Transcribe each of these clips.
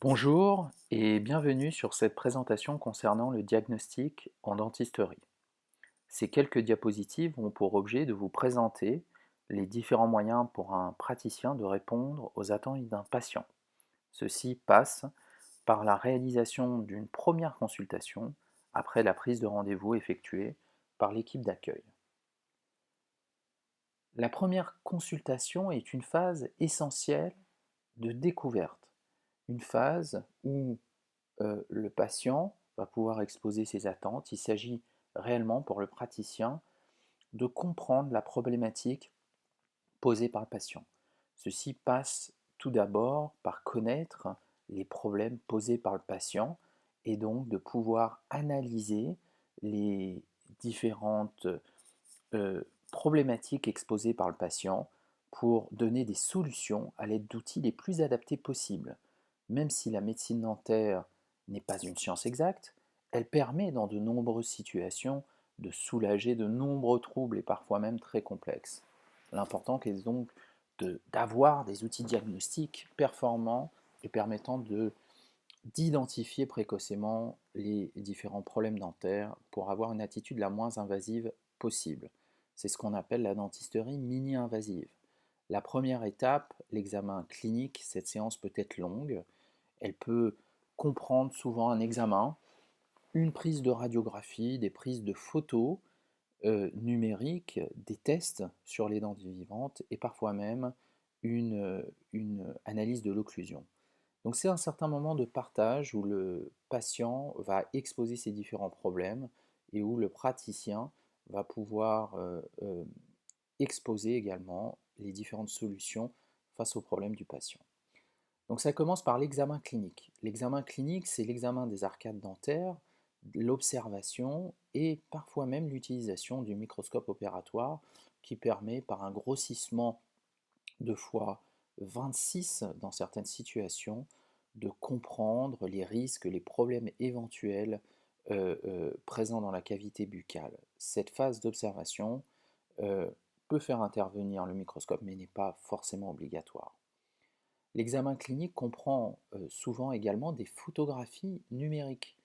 Bonjour et bienvenue sur cette présentation concernant le diagnostic en dentisterie. Ces quelques diapositives ont pour objet de vous présenter les différents moyens pour un praticien de répondre aux attentes d'un patient. Ceci passe par la réalisation d'une première consultation après la prise de rendez-vous effectuée par l'équipe d'accueil. La première consultation est une phase essentielle de découverte, une phase où le patient va pouvoir exposer ses attentes. Il s'agit réellement pour le praticien de comprendre la problématique posée par le patient. Ceci passe tout d'abord par connaître les problèmes posés par le patient et donc de pouvoir analyser les différentes euh, problématiques exposées par le patient pour donner des solutions à l'aide d'outils les plus adaptés possibles. Même si la médecine dentaire n'est pas une science exacte, elle permet dans de nombreuses situations de soulager de nombreux troubles et parfois même très complexes. L'important est donc d'avoir des outils diagnostiques performants et permettant d'identifier précocement les différents problèmes dentaires pour avoir une attitude la moins invasive possible. C'est ce qu'on appelle la dentisterie mini-invasive. La première étape, l'examen clinique, cette séance peut être longue. Elle peut comprendre souvent un examen, une prise de radiographie, des prises de photos numériques, des tests sur les dents vivantes et parfois même une analyse de l'occlusion. Donc c'est un certain moment de partage où le patient va exposer ses différents problèmes et où le praticien va pouvoir exposer également les différentes solutions face aux problèmes du patient. Donc ça commence par l'examen clinique. L'examen clinique, c'est l'examen des arcades dentaires, l'observation et parfois même l'utilisation du microscope opératoire qui permet par un grossissement de fois 26 dans certaines situations de comprendre les risques, les problèmes éventuels présents dans la cavité buccale. Cette phase d'observation euh, peut faire intervenir le microscope mais n'est pas forcément obligatoire. L'examen clinique comprend souvent également des photographies numériques.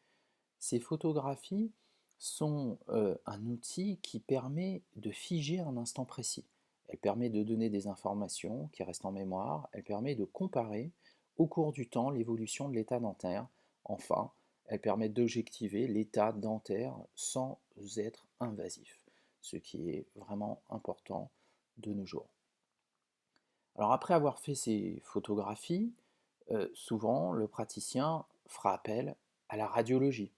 Ces photographies sont un outil qui permet de figer un instant précis. Elle permet de donner des informations qui restent en mémoire, elle permet de comparer au cours du temps l'évolution de l'état dentaire. Enfin, elle permet d'objectiver l'état dentaire sans être invasif, ce qui est vraiment important de nos jours. Alors après avoir fait ces photographies, souvent le praticien fera appel à la radiologie.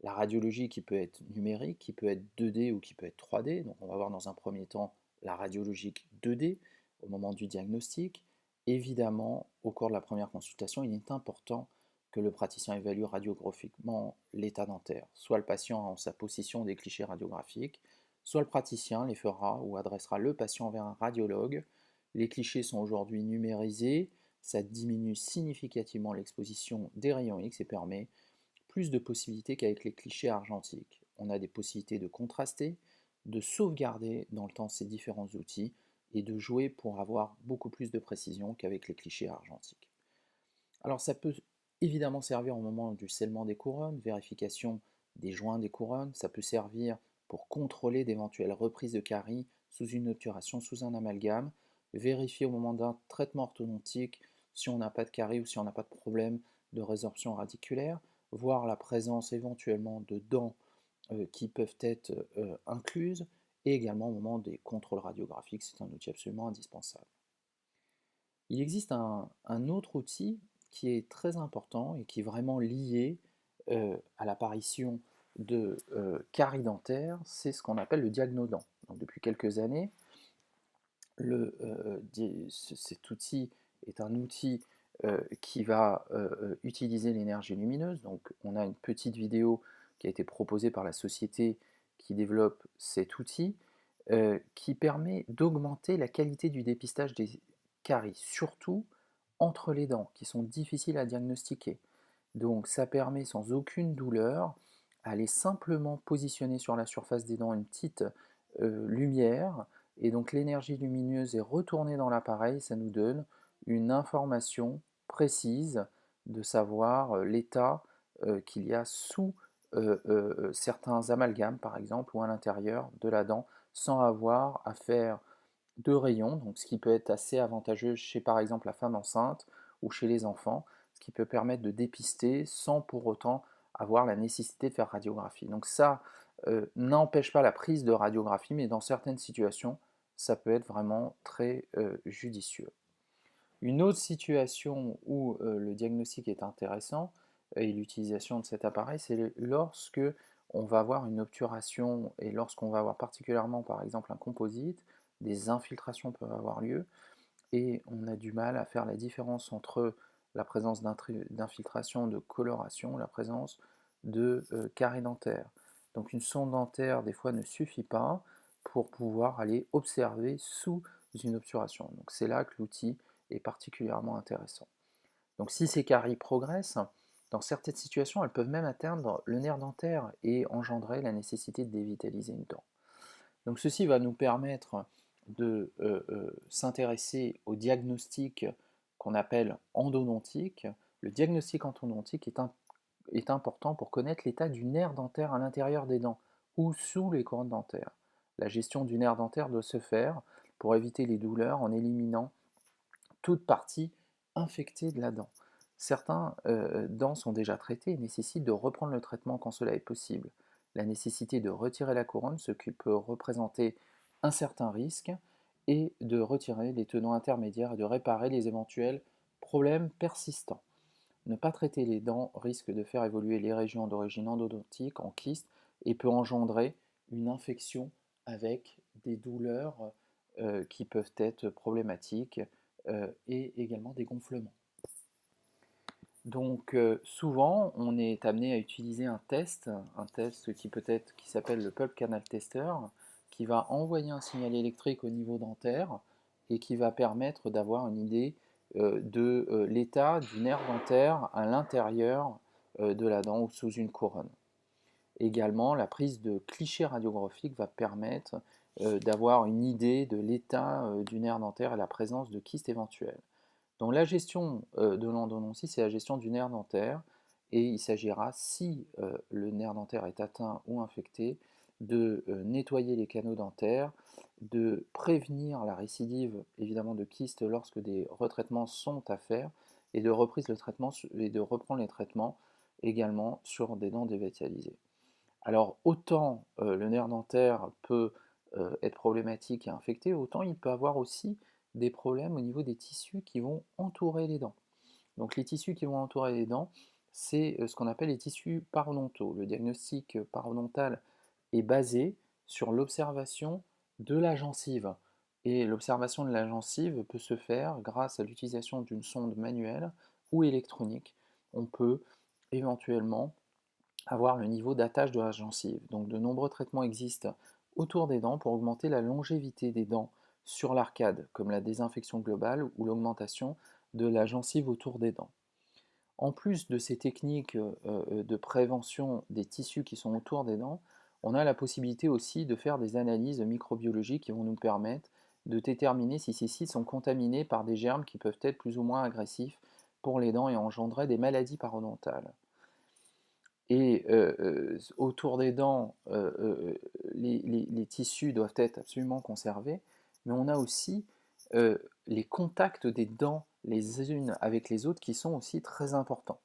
La radiologie qui peut être numérique, qui peut être 2D ou qui peut être 3D. Donc on va voir dans un premier temps la radiologique 2D au moment du diagnostic. Évidemment, au cours de la première consultation, il est important que le praticien évalue radiographiquement l'état dentaire. Soit le patient en sa possession des clichés radiographiques, soit le praticien les fera ou adressera le patient vers un radiologue. Les clichés sont aujourd'hui numérisés, ça diminue significativement l'exposition des rayons X et permet plus de possibilités qu'avec les clichés argentiques. On a des possibilités de contraster, de sauvegarder dans le temps ces différents outils et de jouer pour avoir beaucoup plus de précision qu'avec les clichés argentiques. Alors ça peut évidemment servir au moment du scellement des couronnes, vérification des joints des couronnes, ça peut servir pour contrôler d'éventuelles reprises de caries sous une obturation, sous un amalgame, vérifier au moment d'un traitement orthodontique si on n'a pas de caries ou si on n'a pas de problème de résorption radiculaire, voir la présence éventuellement de dents qui peuvent être incluses, et également au moment des contrôles radiographiques, c'est un outil absolument indispensable. Il existe un autre outil qui est très important et qui est vraiment lié à l'apparition de caries dentaires, c'est ce qu'on appelle le diagnodent. Donc, depuis quelques années, cet outil est un outil qui va utiliser l'énergie lumineuse. Donc on a une petite vidéo qui a été proposée par la société qui développe cet outil qui permet d'augmenter la qualité du dépistage des caries, surtout entre les dents, qui sont difficiles à diagnostiquer. Donc ça permet sans aucune douleur à aller simplement positionner sur la surface des dents une petite lumière, et donc l'énergie lumineuse est retournée dans l'appareil, ça nous donne une information précise de savoir l'état qu'il y a sous certains amalgames, par exemple, ou à l'intérieur de la dent, sans avoir à faire de rayons, donc ce qui peut être assez avantageux chez par exemple la femme enceinte ou chez les enfants, ce qui peut permettre de dépister sans pour autant avoir la nécessité de faire radiographie. Donc ça n'empêche pas la prise de radiographie, mais dans certaines situations, ça peut être vraiment très judicieux. Une autre situation où le diagnostic est intéressant et l'utilisation de cet appareil, c'est lorsque on va avoir une obturation et lorsqu'on va avoir particulièrement par exemple un composite, des infiltrations peuvent avoir lieu et on a du mal à faire la différence entre la présence d'infiltration, de coloration, la présence de carré dentaire. Donc une sonde dentaire des fois ne suffit pas pour pouvoir aller observer sous une obturation. Donc c'est là que l'outil est particulièrement intéressant. Donc si ces caries progressent, dans certaines situations, elles peuvent même atteindre le nerf dentaire et engendrer la nécessité de dévitaliser une dent. Donc ceci va nous permettre de s'intéresser au diagnostic qu'on appelle endodontique. Le diagnostic endodontique est important pour connaître l'état du nerf dentaire à l'intérieur des dents ou sous les couronnes dentaires. La gestion du nerf dentaire doit se faire pour éviter les douleurs en éliminant toute partie infectée de la dent. Certains dents sont déjà traitées et nécessitent de reprendre le traitement quand cela est possible. La nécessité de retirer la couronne, ce qui peut représenter un certain risque, et de retirer les tenants intermédiaires et de réparer les éventuels problèmes persistants. Ne pas traiter les dents risque de faire évoluer les régions d'origine endodontique en kyste et peut engendrer une infection avec des douleurs qui peuvent être problématiques et également des gonflements. Donc souvent on est amené à utiliser un test qui s'appelle le Pulp Canal Tester, qui va envoyer un signal électrique au niveau dentaire et qui va permettre d'avoir une idée de l'état du nerf dentaire à l'intérieur de la dent ou sous une couronne. Également, la prise de clichés radiographiques va permettre d'avoir une idée de l'état du nerf dentaire et la présence de kystes éventuels. Donc la gestion de l'endodontie, c'est la gestion du nerf dentaire et il s'agira, si le nerf dentaire est atteint ou infecté, de nettoyer les canaux dentaires, de prévenir la récidive évidemment de kystes lorsque des retraitements sont à faire et de reprendre les traitements également sur des dents dévitalisées. Alors autant le nerf dentaire peut être problématique et infecté, autant il peut avoir aussi des problèmes au niveau des tissus qui vont entourer les dents. Donc les tissus qui vont entourer les dents, c'est ce qu'on appelle les tissus parodontaux. Le diagnostic parodontal est basé sur l'observation de la gencive. Et l'observation de la gencive peut se faire grâce à l'utilisation d'une sonde manuelle ou électronique. On peut éventuellement avoir le niveau d'attache de la gencive. Donc de nombreux traitements existent autour des dents pour augmenter la longévité des dents sur l'arcade, comme la désinfection globale ou l'augmentation de la gencive autour des dents. En plus de ces techniques de prévention des tissus qui sont autour des dents, on a la possibilité aussi de faire des analyses microbiologiques qui vont nous permettre de déterminer si ces sites sont contaminés par des germes qui peuvent être plus ou moins agressifs pour les dents et engendrer des maladies parodontales. Et autour des dents, les tissus doivent être absolument conservés, mais on a aussi les contacts des dents les unes avec les autres qui sont aussi très importants.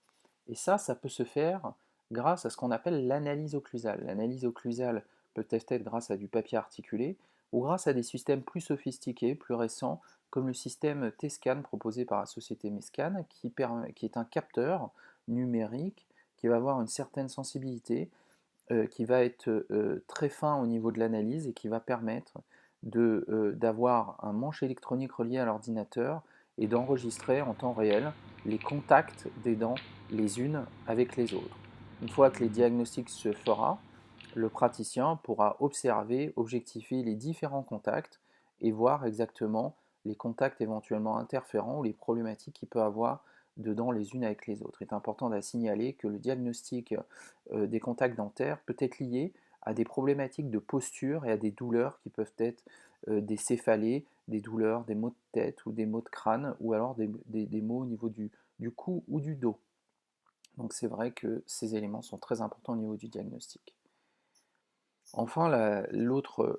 Et ça peut se faire grâce à ce qu'on appelle l'analyse occlusale. L'analyse occlusale peut être grâce à du papier articulé ou grâce à des systèmes plus sophistiqués, plus récents, comme le système T-Scan proposé par la société Mescan, qui est un capteur numérique qui va avoir une certaine sensibilité, qui va être très fin au niveau de l'analyse et qui va permettre d'avoir un manche électronique relié à l'ordinateur et d'enregistrer en temps réel les contacts des dents les unes avec les autres. Une fois que les diagnostics se fera, le praticien pourra observer, objectifier les différents contacts et voir exactement les contacts éventuellement interférents ou les problématiques qu'il peut avoir dedans les unes avec les autres. Il est important de signaler que le diagnostic des contacts dentaires peut être lié à des problématiques de posture et à des douleurs qui peuvent être des céphalées, des douleurs, des maux de tête ou des maux de crâne, ou alors des maux au niveau du cou ou du dos. Donc c'est vrai que ces éléments sont très importants au niveau du diagnostic. Enfin, l'autre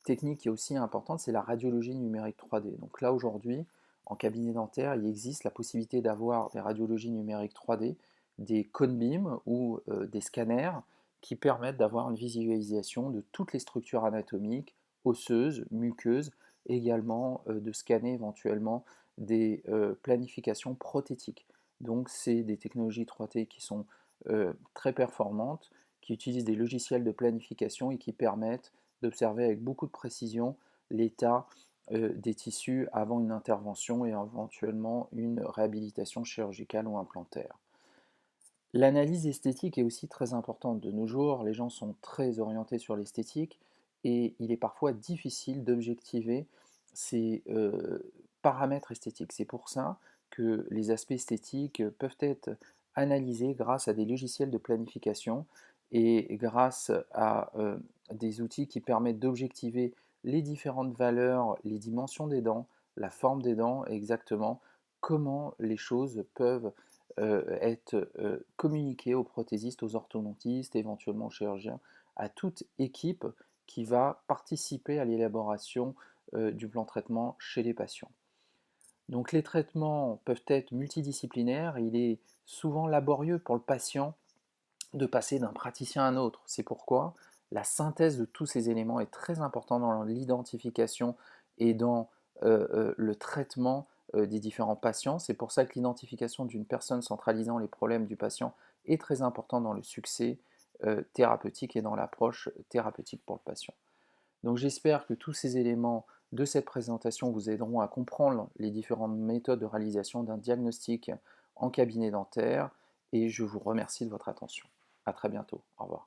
technique qui est aussi importante, c'est la radiologie numérique 3D. Donc là, aujourd'hui, en cabinet dentaire, il existe la possibilité d'avoir des radiologies numériques 3D, des cone beams ou des scanners qui permettent d'avoir une visualisation de toutes les structures anatomiques, osseuses, muqueuses, et également de scanner éventuellement des planifications prothétiques. Donc c'est des technologies 3D qui sont très performantes, qui utilisent des logiciels de planification et qui permettent d'observer avec beaucoup de précision l'état des tissus avant une intervention et éventuellement une réhabilitation chirurgicale ou implantaire. L'analyse esthétique est aussi très importante. De nos jours, les gens sont très orientés sur l'esthétique et il est parfois difficile d'objectiver ces paramètres esthétiques. C'est pour ça que les aspects esthétiques peuvent être analysés grâce à des logiciels de planification et grâce à des outils qui permettent d'objectiver les différentes valeurs, les dimensions des dents, la forme des dents, et exactement comment les choses peuvent être communiquées aux prothésistes, aux orthodontistes, éventuellement aux chirurgiens, à toute équipe qui va participer à l'élaboration du plan de traitement chez les patients. Donc les traitements peuvent être multidisciplinaires, il est souvent laborieux pour le patient de passer d'un praticien à un autre. C'est pourquoi la synthèse de tous ces éléments est très importante dans l'identification et dans le traitement des différents patients. C'est pour ça que l'identification d'une personne centralisant les problèmes du patient est très important dans le succès thérapeutique et dans l'approche thérapeutique pour le patient. Donc j'espère que tous ces éléments de cette présentation vous aideront à comprendre les différentes méthodes de réalisation d'un diagnostic en cabinet dentaire et je vous remercie de votre attention. À très bientôt. Au revoir.